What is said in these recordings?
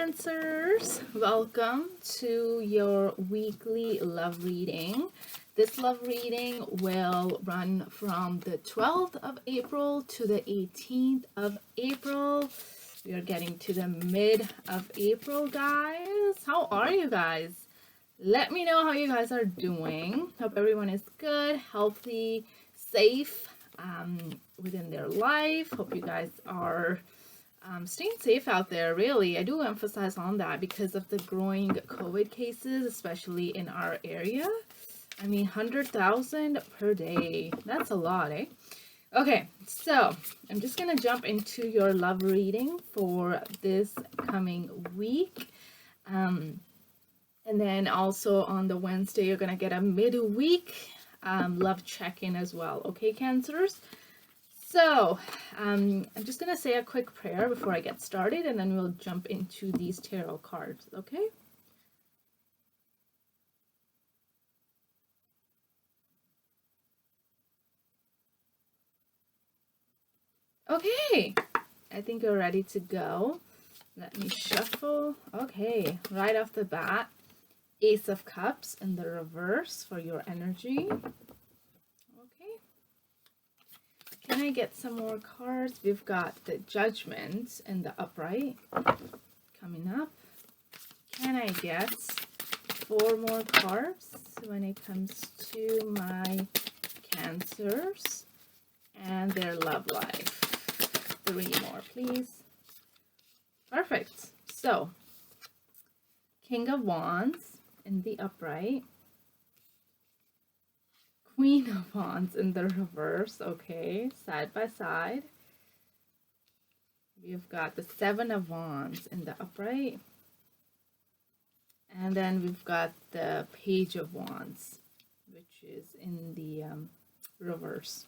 Cancers, welcome to your weekly love reading. This love reading will run from the 12th of April to the 18th of April. We are getting to the mid of April, guys. How are you guys? Let me know how you guys are doing. Hope everyone is good, healthy, safe within their life. Hope you guys are staying safe out there. Really, I do emphasize on that because of the growing COVID cases, especially in our area. I mean, 100,000 per day. That's a lot, eh? Okay, so I'm just gonna jump into your love reading for this coming week. And then also on the Wednesday, you're gonna get a midweek love check-in as well. Okay, Cancers? So I'm just gonna say a quick prayer before I get started, and then we'll jump into these tarot cards. Okay? Okay, I think you're ready to go. Let me shuffle. Okay, right off the bat, Ace of Cups in the reverse for your energy. Okay. Can I get some more cards? We've got the Judgment in the upright coming up. Can I get 4 more cards when it comes to my Cancers and their love life? 3 more, please. Perfect. So, King of Wands in the upright. Queen of Wands in the reverse. Okay, side by side. We've got the 7 of Wands in the upright. And then we've got the Page of Wands, which is in the reverse.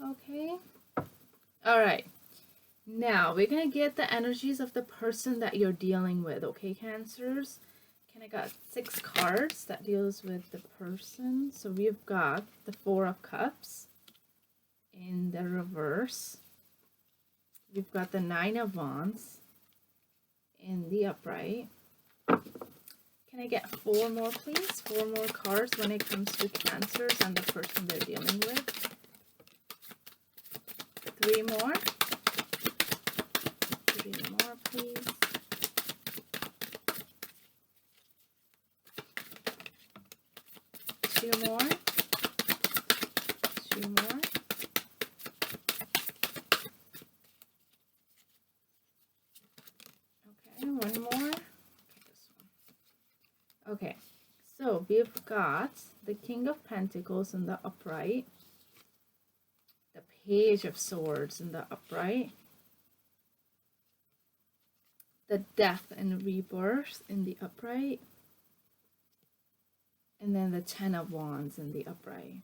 Okay. All right. Now, we're going to get the energies of the person that you're dealing with, okay, Cancers? I got 6 cards that deals with the person. So we've got the 4 of Cups in the reverse. We've got the 9 of Wands in the upright. Can I get 4 more, please? 4 more cards when it comes to Cancers and the person they're dealing with. 3 more. 3 more, please. 2 more. 2 more. Okay, 1 more. This one. Okay, so we've got the King of Pentacles in the upright, the Page of Swords in the upright, the Death and Rebirth in the upright, and then the 10 of Wands in the upright.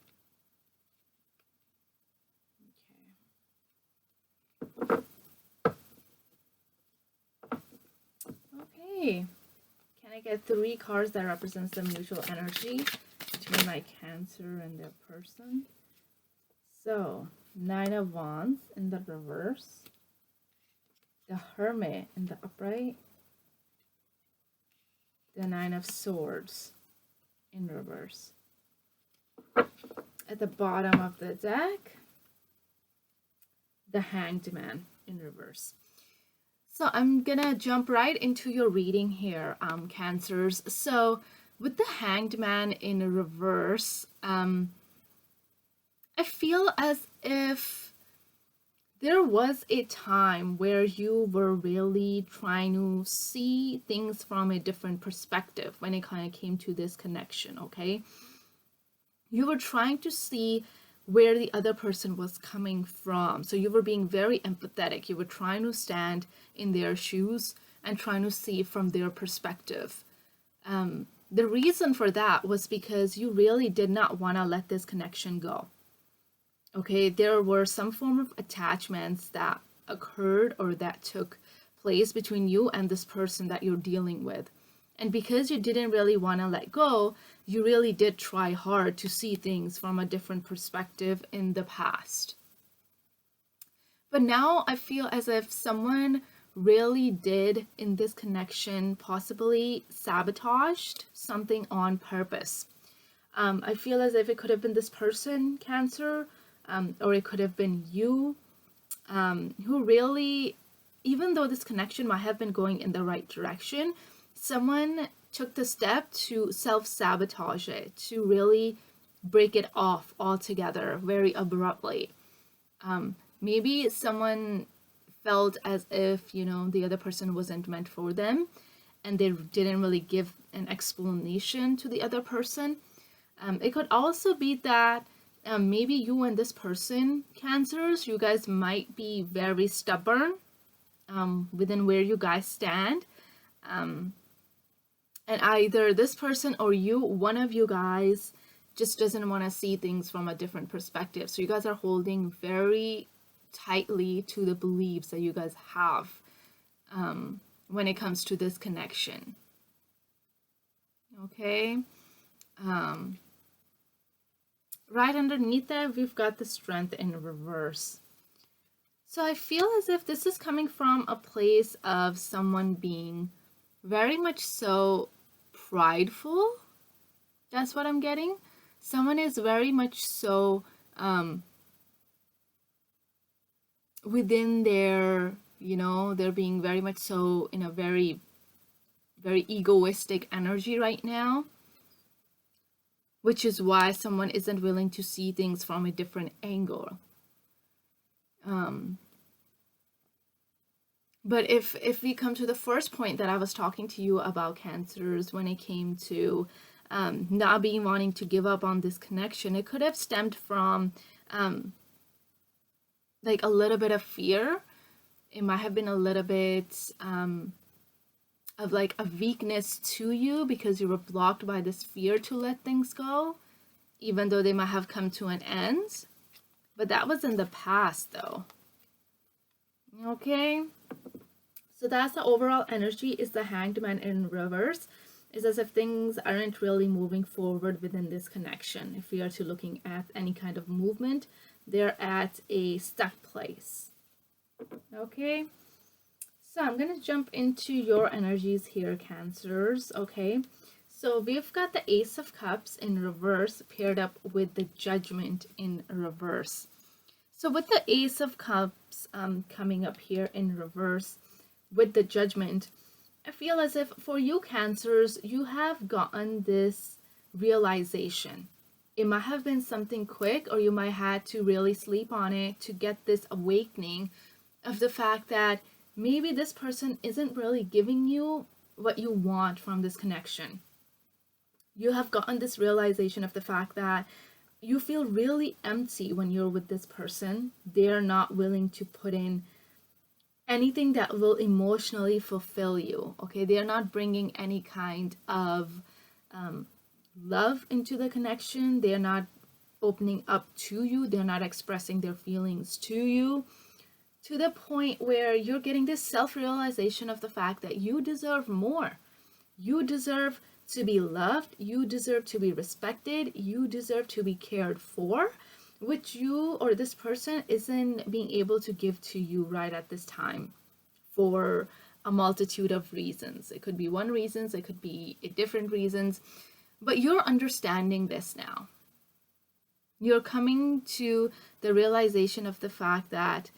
Okay. Can I get 3 cards that represents the mutual energy between my Cancer and their person? So, 9 of Wands in the reverse, the Hermit in the upright, the 9 of Swords in reverse. At the bottom of the deck, the Hanged Man in reverse. So I'm gonna jump right into your reading here, Cancers. So with the Hanged Man in reverse, I feel as if there was a time where you were really trying to see things from a different perspective when it kind of came to this connection, okay? You were trying to see where the other person was coming from. So you were being very empathetic. You were trying to stand in their shoes and trying to see from their perspective. The reason for that was because you really did not want to let this connection go. Okay, there were some form of attachments that occurred or that took place between you and this person that you're dealing with. And because you didn't really want to let go, you really did try hard to see things from a different perspective in the past. But now I feel as if someone really did in this connection possibly sabotaged something on purpose. I feel as if it could have been this person, Cancer, or it could have been you, who really, even though this connection might have been going in the right direction, someone took the step to self-sabotage it, to really break it off altogether very abruptly. Maybe someone felt as if, the other person wasn't meant for them, and they didn't really give an explanation to the other person. It could also be that maybe you and this person, Cancers, you guys might be very stubborn within where you guys stand. And either this person or you, one of you guys, just doesn't want to see things from a different perspective. So you guys are holding very tightly to the beliefs that you guys have when it comes to this connection. Okay. Right underneath that, we've got the Strength in reverse. So I feel as if this is coming from a place of someone being very much so prideful. That's what I'm getting. Someone is very much so within their, they're being very much so in a very, very egoistic energy right now, which is why someone isn't willing to see things from a different angle. But if we come to the first point that I was talking to you about, Cancers, when it came to not being wanting to give up on this connection, it could have stemmed from like a little bit of fear. It might have been a little bit of like a weakness to you because you were blocked by this fear to let things go, even though they might have come to an end. But that was in the past though. Okay, so that's the overall energy. Is the Hanged Man in reverse. It's as if things aren't really moving forward within this connection. If we are to looking at any kind of movement, they're at a stuck place. Okay, so I'm gonna jump into your energies here, Cancers. Okay, so we've got the Ace of Cups in reverse paired up with the Judgment in reverse. So with the Ace of Cups coming up here in reverse with the Judgment, I feel as if for you, Cancers, you have gotten this realization. It might have been something quick, or you might have had to really sleep on it to get this awakening of the fact that maybe this person isn't really giving you what you want from this connection. You have gotten this realization of the fact that you feel really empty when you're with this person. They're not willing to put in anything that will emotionally fulfill you. Okay, they're not bringing any kind of love into the connection. They're not opening up to you. They're not expressing their feelings to you, to the point where you're getting this self-realization of the fact that you deserve more. You deserve to be loved, you deserve to be respected, you deserve to be cared for, which you or this person isn't being able to give to you right at this time for a multitude of reasons. It could be one reasons, it could be different reasons, but you're understanding this now. You're coming to the realization of the fact that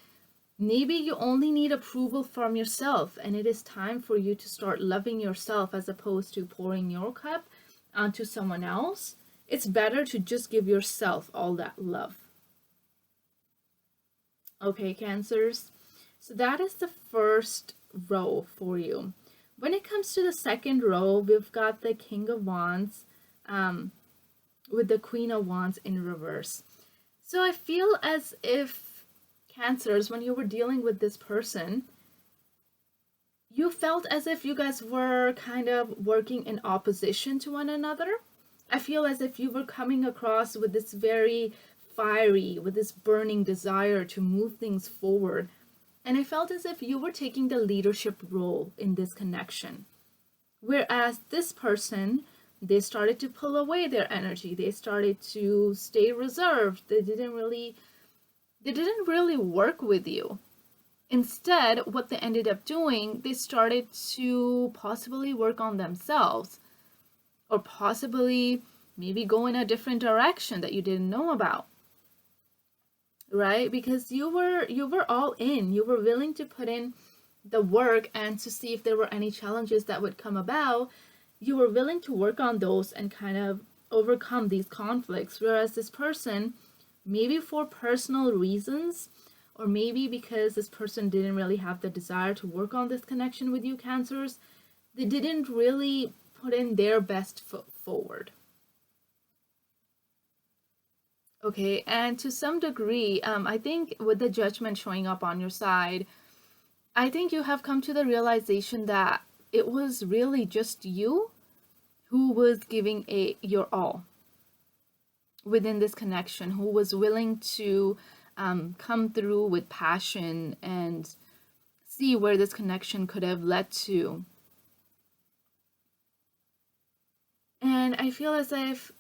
maybe you only need approval from yourself, and it is time for you to start loving yourself as opposed to pouring your cup onto someone else. It's better to just give yourself all that love. Okay, Cancers. So that is the first row for you. When it comes to the second row, we've got the King of Wands with the Queen of Wands in reverse. So I feel as if, Cancers, when you were dealing with this person, you felt as if you guys were kind of working in opposition to one another. I feel as if you were coming across with this very fiery, with this burning desire to move things forward. And I felt as if you were taking the leadership role in this connection. Whereas this person, they started to pull away their energy. They started to stay reserved. They didn't really work with you. Instead, what they ended up doing, they started to possibly work on themselves, or possibly maybe go in a different direction that you didn't know about, right? Because you were all in, you were willing to put in the work and to see if there were any challenges that would come about. You were willing to work on those and kind of overcome these conflicts, whereas this person, maybe for personal reasons, or maybe because this person didn't really have the desire to work on this connection with you, Cancers, they didn't really put in their best foot forward. Okay, and to some degree, I think with the judgment showing up on your side, I think you have come to the realization that it was really just you who was giving your all within this connection, who was willing to come through with passion and see where this connection could have led to. And I feel as if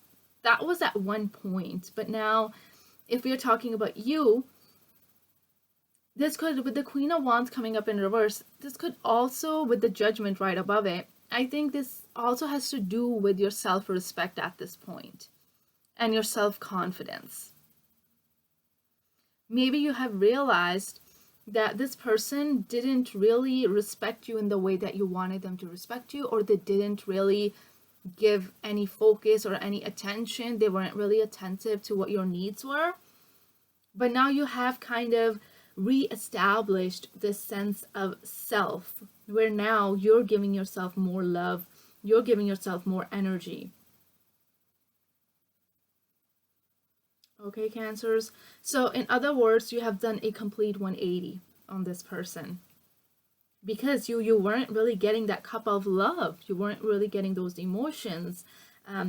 that was at one point, but now if we're talking about you, this could, with the Queen of Wands coming up in reverse, this could also, with the Judgment right above it, I think this also has to do with your self-respect at this point and your self-confidence. Maybe you have realized that this person didn't really respect you in the way that you wanted them to respect you, or they didn't really give any focus or any attention. They weren't really attentive to what your needs were. But now you have kind of re-established this sense of self, where now you're giving yourself more love, you're giving yourself more energy. Okay, Cancers. So in other words, you have done a complete 180 on this person, because you weren't really getting that cup of love, you weren't really getting those emotions,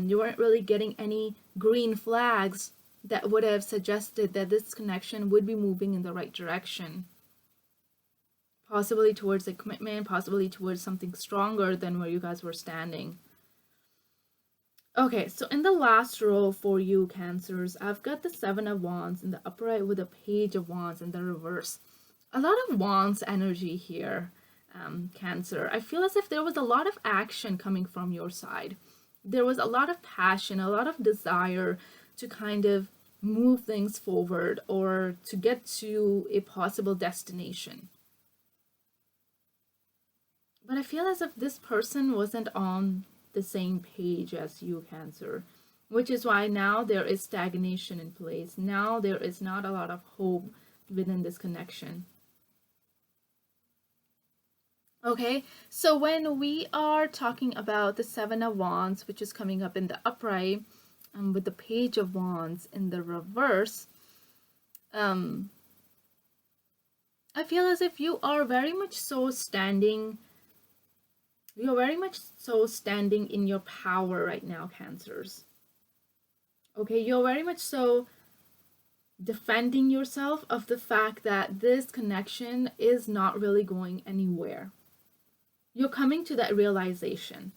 you weren't really getting any green flags that would have suggested that this connection would be moving in the right direction, possibly towards a commitment, possibly towards something stronger than where you guys were standing. Okay, so in the last row for you, Cancers, I've got the Seven of Wands in the upright with the Page of Wands in the reverse. A lot of Wands energy here, Cancer. I feel as if there was a lot of action coming from your side. There was a lot of passion, a lot of desire to kind of move things forward or to get to a possible destination. But I feel as if this person wasn't on the same page as you, Cancer, which is why now there is stagnation in place. Now there is not a lot of hope within this connection. Okay, so when we are talking about the Seven of Wands, which is coming up in the upright, with the Page of Wands in the reverse, I feel as if you are very much so standing. You're very much so standing in your power right now, Cancers. Okay, you're very much so defending yourself of the fact that this connection is not really going anywhere. You're coming to that realization.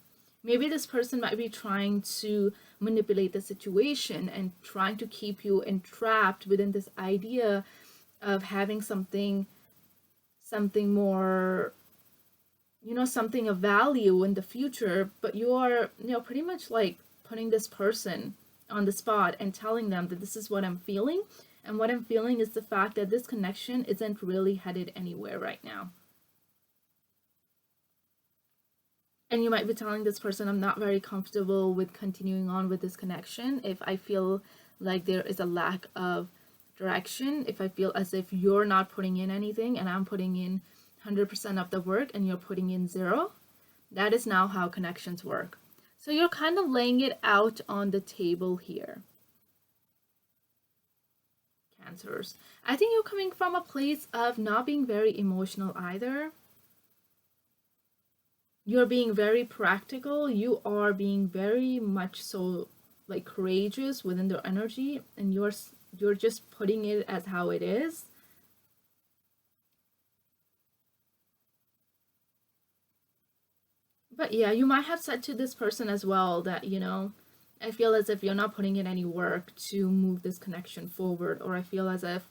Maybe this person might be trying to manipulate the situation and trying to keep you entrapped within this idea of having something more, something of value in the future, but you are, pretty much like putting this person on the spot and telling them that this is what I'm feeling. And what I'm feeling is the fact that this connection isn't really headed anywhere right now. And you might be telling this person, I'm not very comfortable with continuing on with this connection if I feel like there is a lack of direction, if I feel as if you're not putting in anything and I'm putting in 100% of the work and you're putting in 0. That is now how connections work. So you're kind of laying it out on the table here, Cancers. I think you're coming from a place of not being very emotional either. You're being very practical. You are being very much so like courageous within their energy, and you're just putting it as how it is. But yeah, you might have said to this person as well that, I feel as if you're not putting in any work to move this connection forward, or I feel as if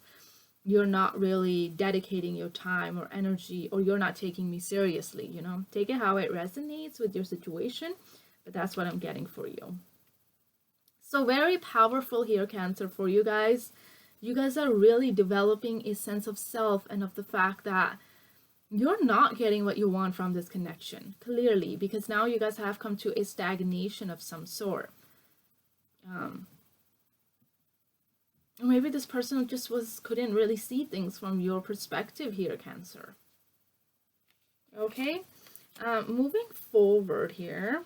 you're not really dedicating your time or energy, or you're not taking me seriously, take it how it resonates with your situation, but that's what I'm getting for you. So very powerful here, Cancer, for you guys. You guys are really developing a sense of self and of the fact that you're not getting what you want from this connection, clearly, because now you guys have come to a stagnation of some sort. Maybe this person just couldn't really see things from your perspective here, Cancer. Okay, moving forward here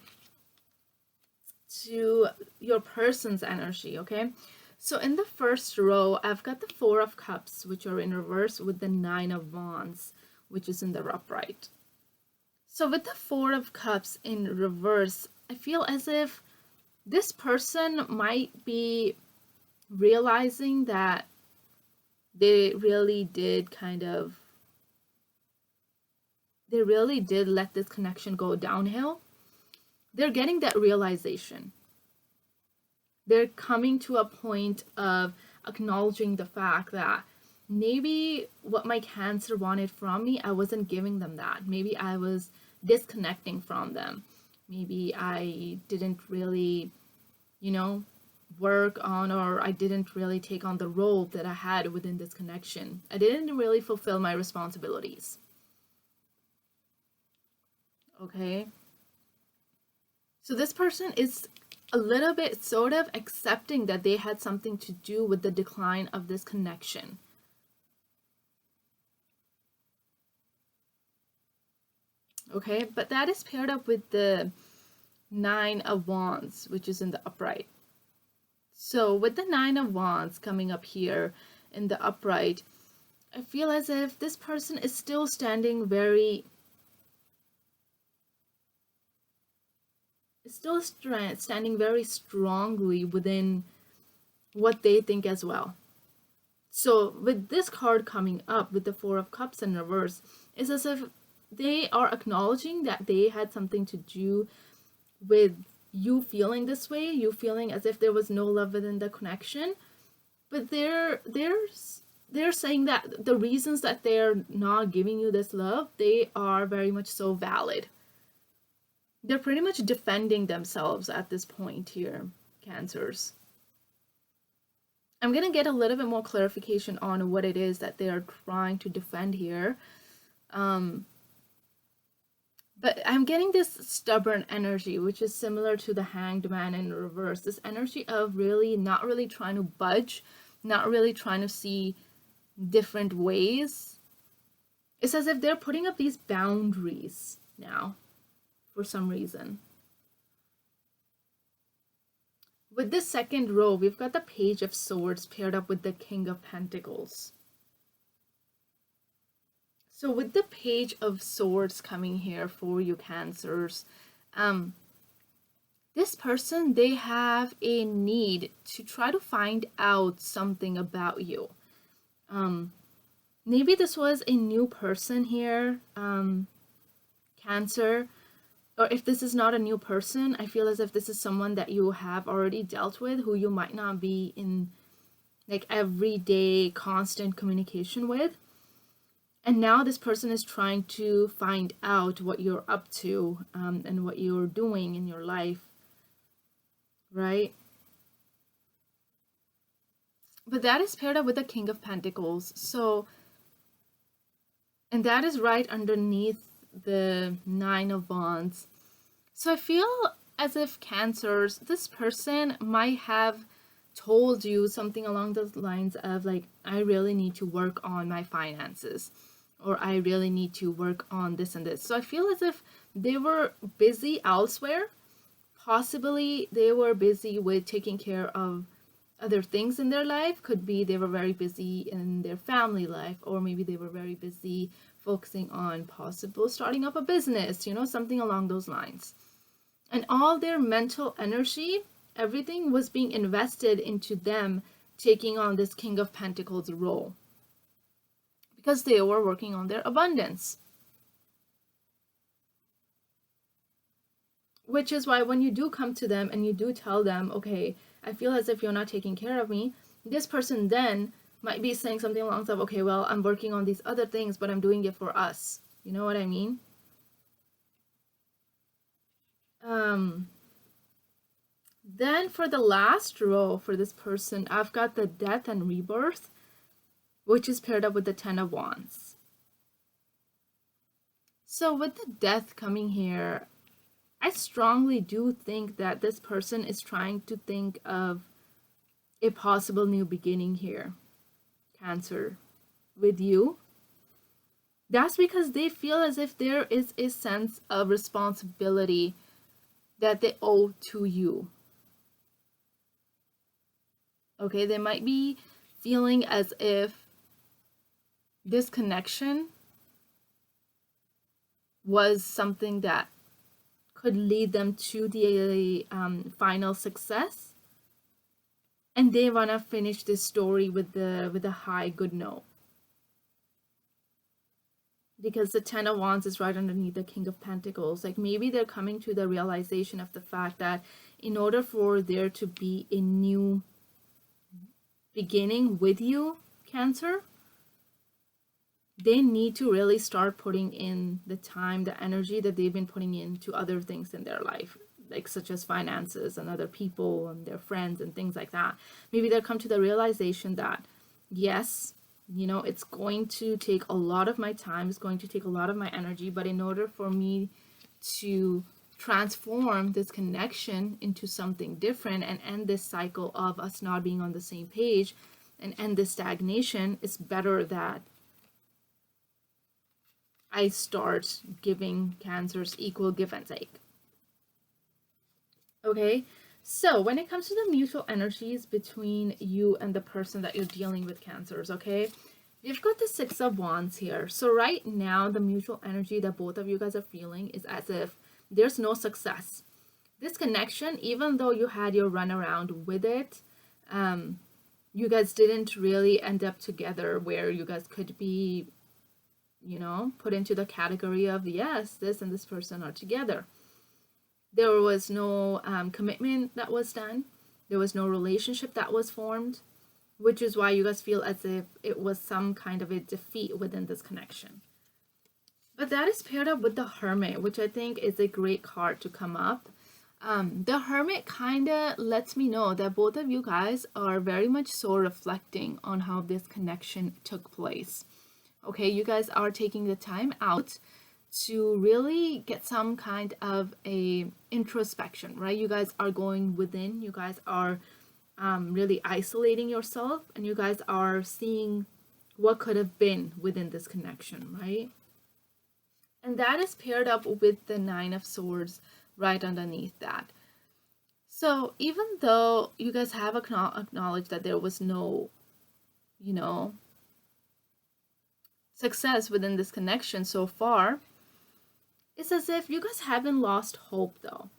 to your person's energy, okay? So in the first row, I've got the Four of Cups, which are in reverse, with the Nine of Wands, which is in the upright. So with the Four of Cups in reverse, I feel as if this person might be realizing that they really did let this connection go downhill. They're getting that realization. They're coming to a point of acknowledging the fact that maybe what my Cancer wanted from me, I wasn't giving them that. Maybe I was disconnecting from them. Maybe I didn't really, work on, or I didn't really take on the role that I had within this connection. I didn't really fulfill my responsibilities. Okay? So this person is a little bit sort of accepting that they had something to do with the decline of this connection. Okay, but that is paired up with the Nine of Wands, which is in the upright. So with the Nine of Wands coming up here in the upright, I feel as if this person is still standing very strongly within what they think as well. So with this card coming up with the Four of Cups in reverse, it's as if they are acknowledging that they had something to do with you feeling this way, you feeling as if there was no love within the connection, but they're saying that the reasons that they're not giving you this love, they are very much so valid. They're pretty much defending themselves at this point here, Cancers. I'm gonna get a little bit more clarification on what it is that they are trying to defend here. But I'm getting this stubborn energy, which is similar to the Hanged Man in reverse. This energy of really not really trying to budge, not really trying to see different ways. It's as if they're putting up these boundaries now for some reason. With this second row, we've got the Page of Swords paired up with the King of Pentacles. So with the Page of Swords coming here for you, Cancers, this person, they have a need to try to find out something about you. Maybe this was a new person here, Cancer, or if this is not a new person, I feel as if this is someone that you have already dealt with, who you might not be in like everyday constant communication with. And now this person is trying to find out what you're up to, and what you're doing in your life, right? But that is paired up with the King of Pentacles. So, and that is right underneath the Nine of Wands. So I feel as if, Cancers, this person might have told you something along those lines of like, I really need to work on my finances, or I really need to work on this and this. So I feel as if they were busy elsewhere. Possibly they were busy with taking care of other things in their life. Could be they were very busy in their family life, or maybe they were very busy focusing on possible starting up a business, something along those lines. And all their mental energy, everything was being invested into them taking on this King of Pentacles role, because they were working on their abundance. Which is why when you do come to them and you do tell them, okay, I feel as if you're not taking care of me, this person then might be saying something along the lines of, okay, well, I'm working on these other things, but I'm doing it for us. You know what I mean? Then for the last row for this person, I've got the death and rebirth, which is paired up with the 10 of Wands. So with the death coming here, I strongly do think that this person is trying to think of a possible new beginning here, Cancer, with you. That's because they feel as if there is a sense of responsibility that they owe to you. Okay, they might be feeling as if this connection was something that could lead them to the final success, and they want to finish this story with a high good note, because the 10 of Wands is right underneath the King of Pentacles. Like maybe they're coming to the realization of the fact that in order for there to be a new beginning with you, Cancer, they need to really start putting in the time, the energy that they've been putting into other things in their life, like such as finances and other people and their friends and things like that. Maybe they'll come to the realization that, yes, you know, it's going to take a lot of my time, it's going to take a lot of my energy, but in order for me to transform this connection into something different and end this cycle of us not being on the same page and end this stagnation, it's better that I start giving Cancers equal give and take. Okay, so when it comes to the mutual energies between you and the person that you're dealing with, Cancers, okay, you've got the 6 of Wands here. So right now, the mutual energy that both of you guys are feeling is as if there's no success. This connection, even though you had your run around with it, you guys didn't really end up together where you guys could be, you know, put into the category of, yes, this and this person are together. There was no commitment that was done. There was no relationship that was formed, which is why you guys feel as if it was some kind of a defeat within this connection. But that is paired up with the Hermit, which I think is a great card to come up. The Hermit kind of lets me know that both of you guys are very much so reflecting on how this connection took place. Okay, you guys are taking the time out to really get some kind of a introspection, right? You guys are going within, you guys are really isolating yourself, and you guys are seeing what could have been within this connection, right? And that is paired up with the 9 of Swords right underneath that. So even though you guys have acknowledged that there was no, you know, success within this connection so far, it's as if you guys haven't lost hope though.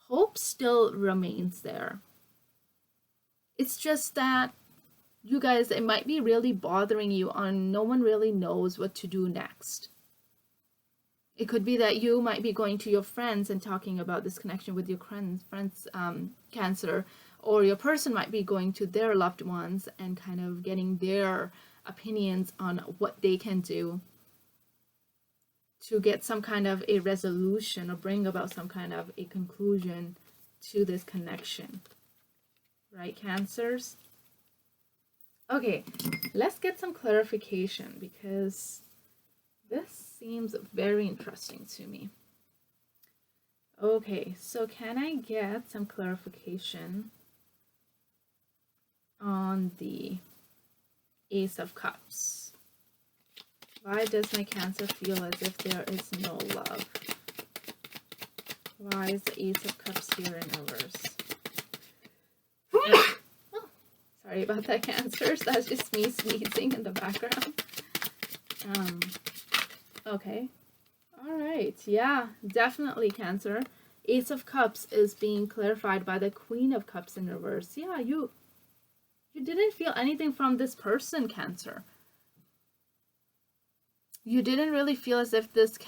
Hope still remains there. It's just that you guys, it might be really bothering you on no one really knows what to do next. It could be that you might be going to your friends and talking about this connection with your friends, Cancer, or your person might be going to their loved ones and kind of getting their opinions on what they can do to get some kind of a resolution or bring about some kind of a conclusion to this connection. Right, Cancers? Okay, let's get some clarification because this seems very interesting to me. Okay, so can I get some clarification on the Ace of Cups? Why does my Cancer feel as if there is no love? Why is the Ace of Cups here in reverse? Oh, sorry about that, Cancers. That's just me sneezing in the background. Okay. All right. Yeah, definitely, Cancer. Ace of Cups is being clarified by the Queen of Cups in reverse. Yeah, you didn't feel anything from this person, Cancer. You didn't really feel as if this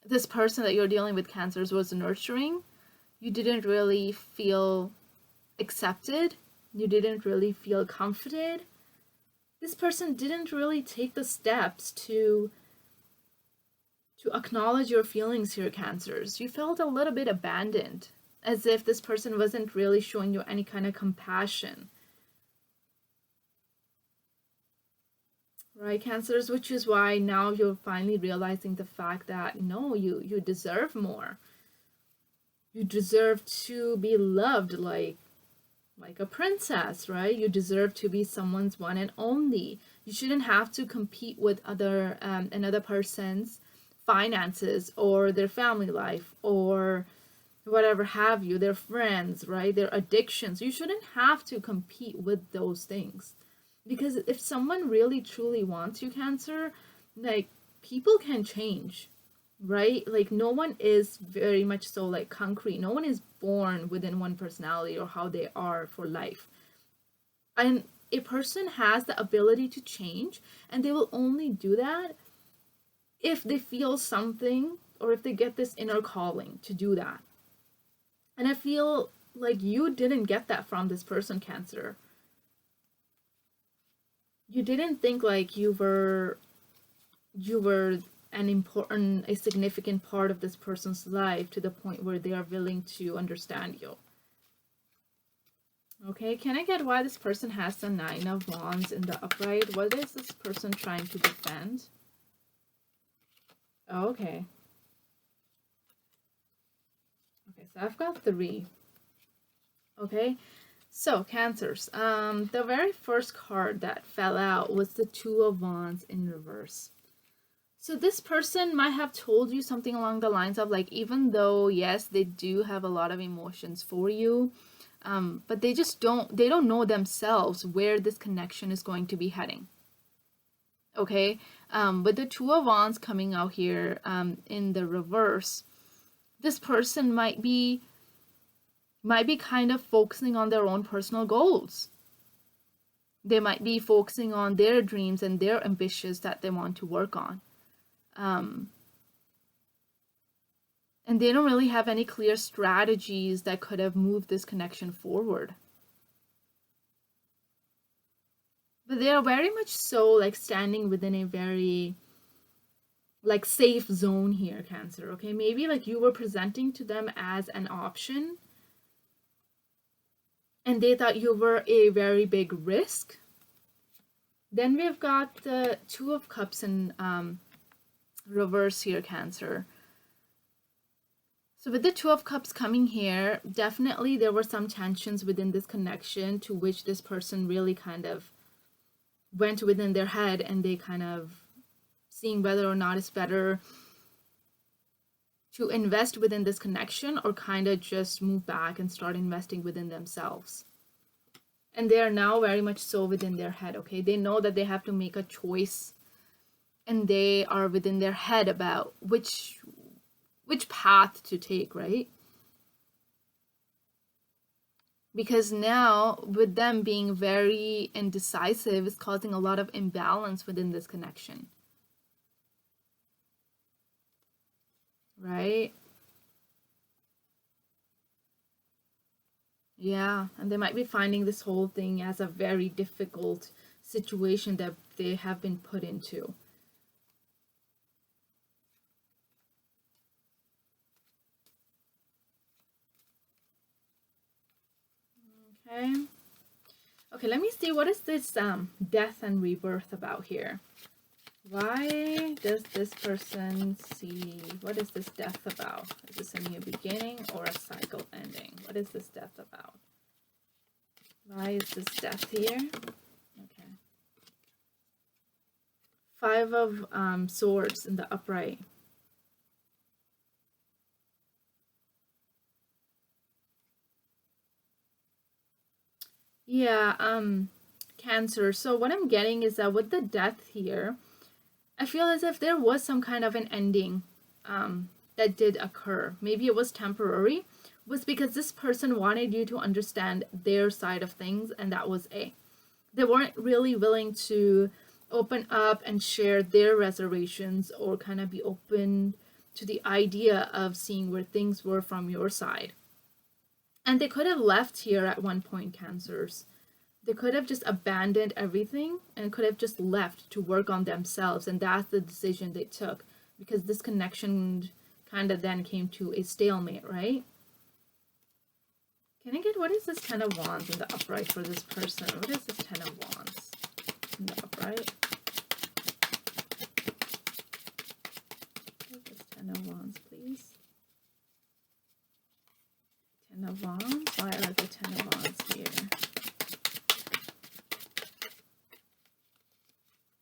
this person that you're dealing with, Cancers, was nurturing. You didn't really feel accepted You didn't really feel comforted. This person didn't really take the steps to acknowledge your feelings here, Cancers. You felt a little bit abandoned, as if this person wasn't really showing you any kind of compassion. Right, Cancers, which is why now you're finally realizing the fact that no, you deserve more. You deserve to be loved like a princess, right? You deserve to be someone's one and only. You shouldn't have to compete with another person's finances or their family life or whatever have you, their friends, right? Their addictions. You shouldn't have to compete with those things. Because if someone really truly wants you, Cancer, like people can change, right? Like no one is very much so like concrete. No one is born within one personality or how they are for life. And a person has the ability to change, and they will only do that if they feel something or if they get this inner calling to do that. And I feel like you didn't get that from this person, Cancer. You didn't think like you were a significant part of this person's life to the point where they are willing to understand you. Okay, can I get why this person has the Nine of Wands in the upright? What is this person trying to defend? Oh, okay. Okay, so I've got 3. Okay, so Cancers. The very first card that fell out was the Two of Wands in reverse. So this person might have told you something along the lines of like, even though, yes, they do have a lot of emotions for you, but they don't know themselves where this connection is going to be heading. Okay, with the Two of Wands coming out here in the reverse, this person might be kind of focusing on their own personal goals. They might be focusing on their dreams and their ambitions that they want to work on. And they don't really have any clear strategies that could have moved this connection forward. But they are very much so like standing within a very like safe zone here, Cancer. Okay, maybe like you were presenting to them as an option and they thought you were a very big risk. Then we've got the Two of Cups in reverse here, Cancer. So with the Two of Cups coming here, definitely there were some tensions within this connection to which this person really kind of went within their head, and they kind of seeing whether or not it's better to invest within this connection or kind of just move back and start investing within themselves. And they are now very much so within their head, okay? They know that they have to make a choice, and they are within their head about which path to take, right? Because now, with them being very indecisive, is causing a lot of imbalance within this connection. Right? Yeah, and they might be finding this whole thing as a very difficult situation that they have been put into. Okay. Okay, let me see, what is this death and rebirth about here? Why does this person see, what is this death about? Is this a new beginning or a cycle ending? What is this death about? Why is this death here? Okay. 5 of Swords in the upright. Yeah, Cancer. So what I'm getting is that with the death here, I feel as if there was some kind of an ending that did occur. Maybe it was temporary, was because this person wanted you to understand their side of things, and that was A. They weren't really willing to open up and share their reservations or kind of be open to the idea of seeing where things were from your side. And they could have left here at one point, Cancers. They could have just abandoned everything and could have just left to work on themselves, and that's the decision they took, because this connection kind of then came to a stalemate, right? Can I get, what is this Ten of Wands in the upright for this person? What is this Ten of Wands in the upright? What is this Ten of Wands, please? Ten of Wands. Why are the Ten of Wands here?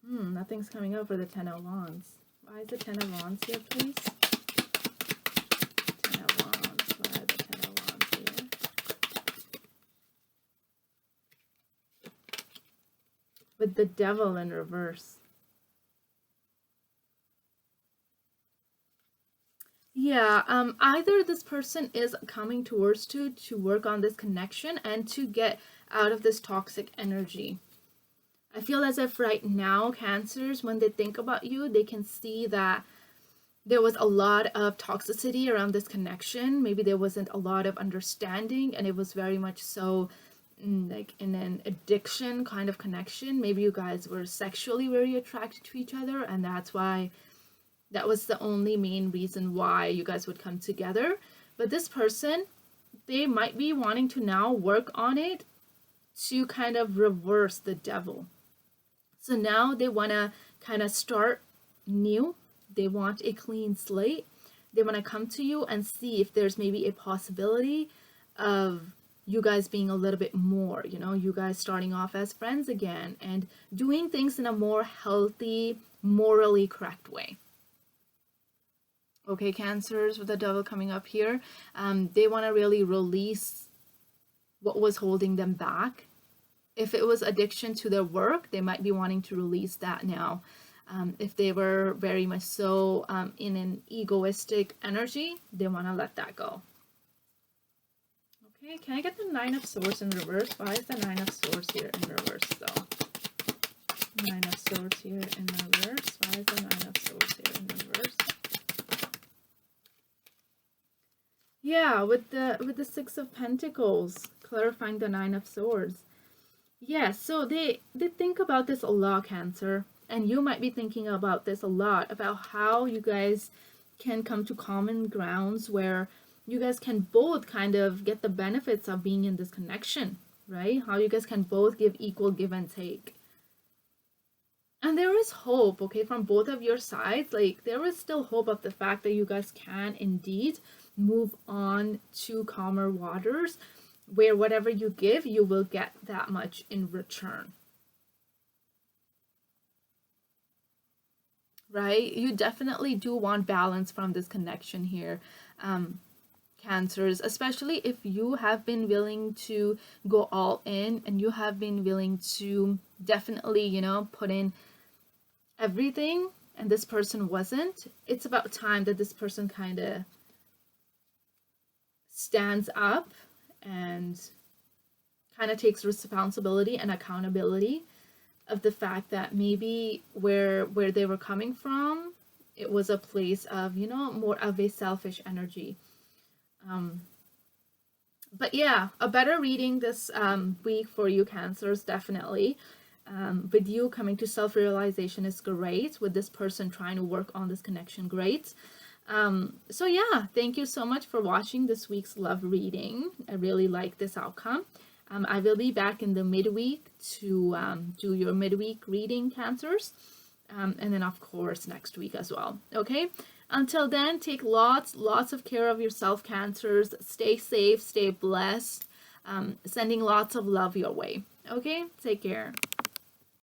Nothing's coming up for the Ten of Wands. Why is the Ten of Wands here, please? Ten of Wands. Why are the Ten of Wands here? With the Devil in reverse. Yeah, either this person is coming towards you to work on this connection and to get out of this toxic energy. I feel as if right now, Cancers, when they think about you, they can see that there was a lot of toxicity around this connection. Maybe there wasn't a lot of understanding, and it was very much so like in an addiction kind of connection. Maybe you guys were sexually very attracted to each other, and that's why that was the only main reason why you guys would come together. But this person, they might be wanting to now work on it to kind of reverse the devil. So now they want to kind of start new. They want a clean slate. They want to come to you and see if there's maybe a possibility of you guys being a little bit more, you know, you guys starting off as friends again and doing things in a more healthy, morally correct way. Okay, Cancers, with the devil coming up here, they want to really release what was holding them back. If it was addiction to their work, they might be wanting to release that now. If they were very much so in an egoistic energy, they want to let that go. Okay, can I get the Nine of Swords in reverse? Why is the Nine of Swords here in reverse, though? Nine of Swords here in reverse. Why is the Nine of Swords here in reverse? Yeah, with the Six of Pentacles, clarifying the Nine of Swords. Yeah, so they think about this a lot, Cancer, and you might be thinking about this a lot, about how you guys can come to common grounds where you guys can both kind of get the benefits of being in this connection, right? How you guys can both give equal give and take. And there is hope, okay, from both of your sides. Like, there is still hope of the fact that you guys can indeed move on to calmer waters, where whatever you give, you will get that much in return. Right? You definitely do want balance from this connection here, Cancers, especially if you have been willing to go all in and you have been willing to definitely, you know, put in everything, and this person wasn't. It's about time that this person kind of stands up and kind of takes responsibility and accountability of the fact that maybe where they were coming from, it was a place of, you know, more of a selfish energy. But yeah, a better reading this week for you, Cancers, definitely. With you coming to self-realization is great. With this person trying to work on this connection, great. So yeah, thank you so much for watching this week's love reading. I really like this outcome. I will be back in the midweek to do your midweek reading, Cancers. And then of course next week as well. Okay, until then, take lots of care of yourself, Cancers. Stay safe, stay blessed. Sending lots of love your way. Okay, take care.